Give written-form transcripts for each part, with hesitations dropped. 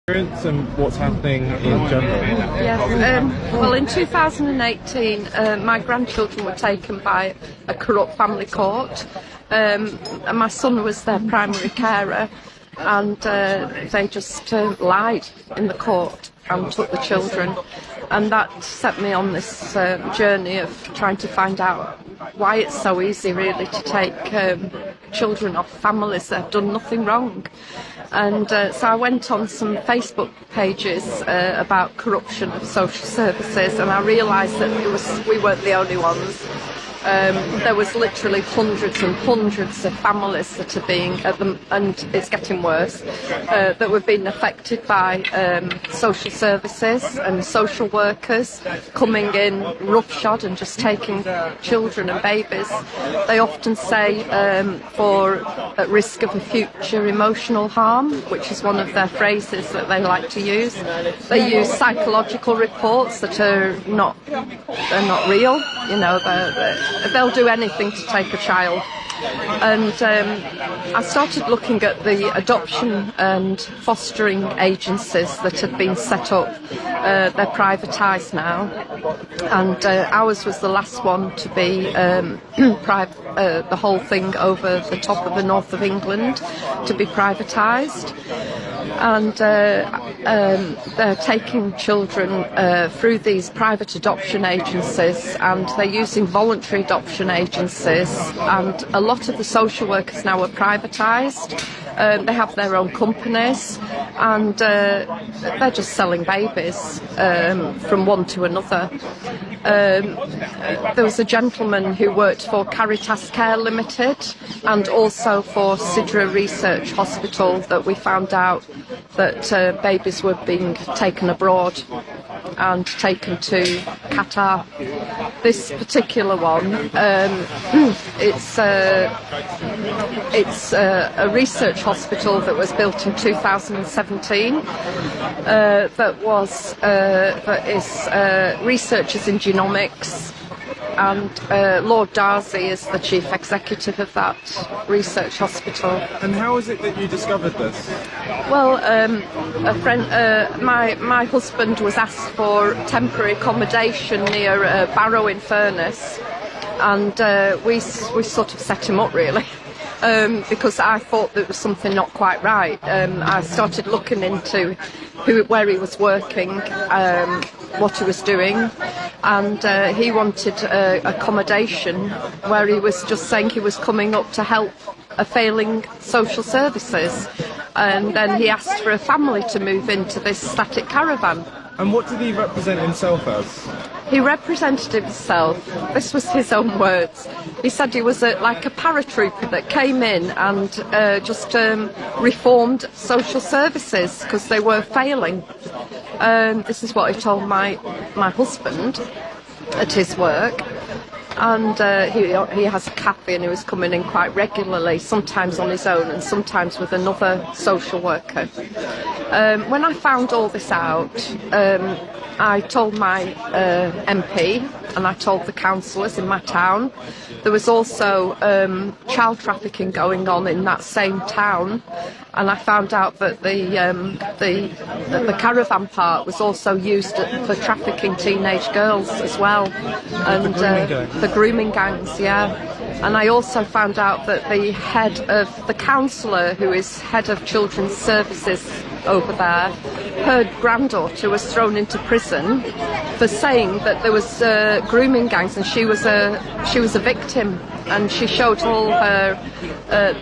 And what's happening in general? Yes, well, in 2018, my grandchildren were taken by a corrupt family court, and my son was their primary carer, and they just lied in the court and took the children, and that set me on this journey of trying to find out why it's so easy really to take children off families that have done nothing wrong. And so I went on some Facebook pages about corruption of social services, and I realised that we weren't the only ones. There was literally hundreds and hundreds of families that are being, and it's getting worse, that were being affected by social services and social workers coming in roughshod and just taking children and babies. They often say for at risk of a future emotional harm, which is one of their phrases that they like to use. They use psychological reports that are not real. You know, they'll do anything to take a child. And I started looking at the adoption and fostering agencies that had been set up. They're privatised now, and ours was the last one to be the whole thing over the top of the north of England to be privatised. And they're taking children through these private adoption agencies, and they're using voluntary adoption agencies, and a lot of the social workers now are privatised. They have their own companies, and they're just selling babies from one to another. There was a gentleman who worked for Caritas Care Limited and also for Sidra Research Hospital that we found out that babies were being taken abroad and taken to Qatar. This particular one, it's a research hospital that was built in 2017 that is researchers in genomics, and Lord Darcy is the chief executive of that research hospital. And how is it that you discovered this? Well, a friend, my husband was asked for temporary accommodation near Barrow-in-Furness, and we sort of set him up really. Because I thought there was something not quite right. I started looking into where he was working, what he was doing, and he wanted accommodation where he was just saying he was coming up to help a failing social services, and then he asked for a family to move into this static caravan. And what did he represent himself as? He represented himself, this was his own words, he said he was like a paratrooper that came in and just reformed social services because they were failing. This is what he told my husband at his work. And he has a cafe, and he was coming in quite regularly, sometimes on his own and sometimes with another social worker. When I found all this out, I told my MP and I told the councillors in my town. There was also child trafficking going on in that same town, and I found out that the caravan park was also used for trafficking teenage girls as well, and the grooming gangs, yeah. And I also found out that the head of the councillor, who is head of children's services over there, her granddaughter was thrown into prison for saying that there was grooming gangs, and she was a victim, and she showed all her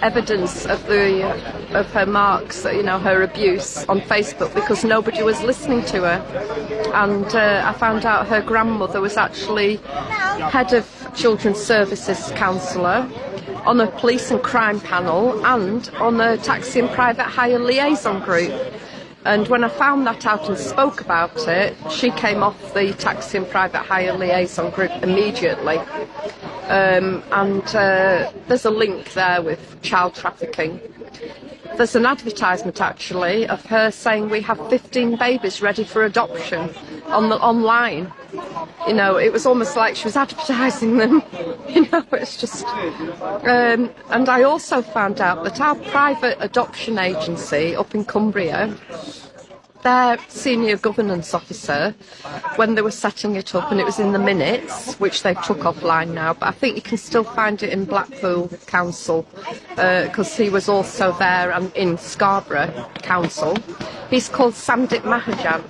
evidence of her marks, you know, her abuse on Facebook, because nobody was listening to her. And I found out her grandmother was actually head of children's services counsellor, on a police and crime panel, and on a taxi and private hire liaison group. And when I found that out and spoke about it, she came off the taxi and private hire liaison group immediately. And there's a link there with child trafficking. There's an advertisement actually of her saying we have 15 babies ready for adoption online. You know, it was almost like she was advertising them. You know, it's just... and I also found out that our private adoption agency up in Cumbria their senior governance officer when they were setting it up, and it was in the minutes, which they took offline now, but I think you can still find it in Blackpool Council, because he was also there, and in Scarborough Council. He's called Sandip Mahajan,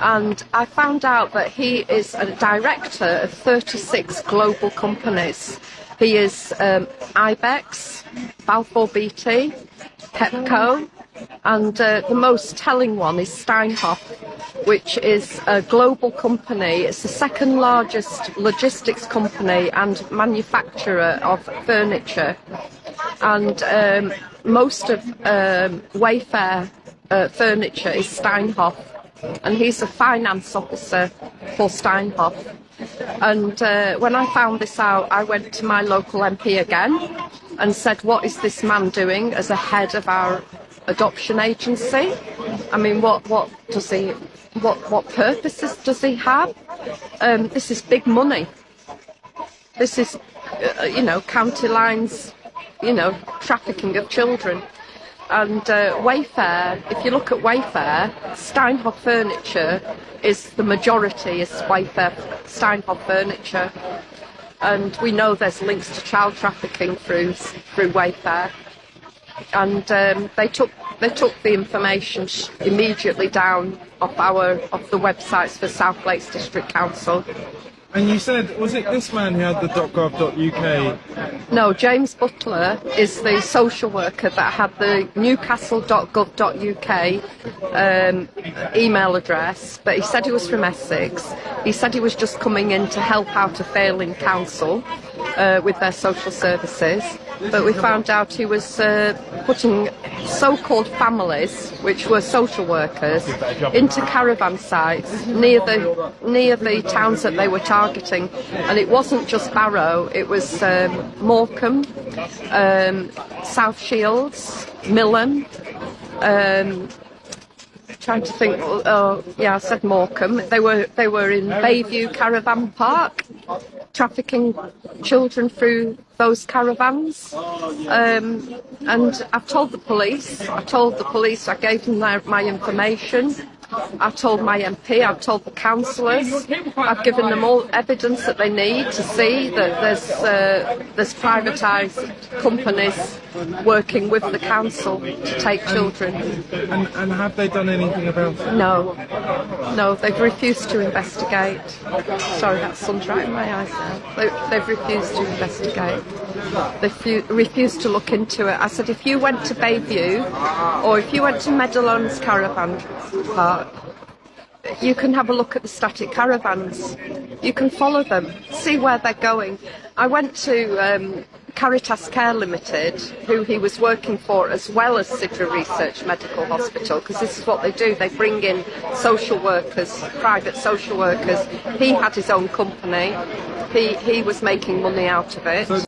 and I found out that he is a director of 36 global companies. He is Ibex, Balfour Beatty, Pepco, and the most telling one is Steinhoff, which is a global company. It's the second largest logistics company and manufacturer of furniture. And most of Wayfair furniture is Steinhoff, and he's a finance officer for Steinhoff. And when I found this out, I went to my local MP again and said, what is this man doing as a head of our adoption agency? I mean, what does he, what purposes does he have? This is big money. This is, county lines, trafficking of children. And Wayfair, if you look at Wayfair, Steinhoff furniture is the majority, is Wayfair Steinhoff furniture. And we know there's links to child trafficking through Wayfair. And they took the information immediately down off the websites for South Lakes District Council. And you said, was it this man who had the .gov.uk? No, James Butler is the social worker that had the newcastle.gov.uk email address, but he said he was from Essex. He said he was just coming in to help out a failing council with their social services. But we found out he was putting so-called families, which were social workers, into caravan sites near the towns that they were targeting. And it wasn't just Barrow, it was Morecambe, South Shields, Millen, trying to think, I said Morecambe. They were in Bayview Caravan Park, trafficking children through those caravans. And I've told the police, I gave them my information. I told my MP, I've told the councillors, I've given them all evidence that they need to see that there's privatised companies working with the council to take children. And have they done anything about it? No, they've refused to investigate. Sorry, that sun's right in my eyes now. They've refused to investigate. They've refused to look into it. I said, if you went to Bayview or if you went to Meadowlands Caravan Park, you can have a look at the static caravans. You can follow them, see where they're going. I went to Caritas Care Limited, who he was working for, as well as Sidra Research Medical Hospital, because this is what they do. They bring in social workers, private social workers. He had his own company. He was making money out of it.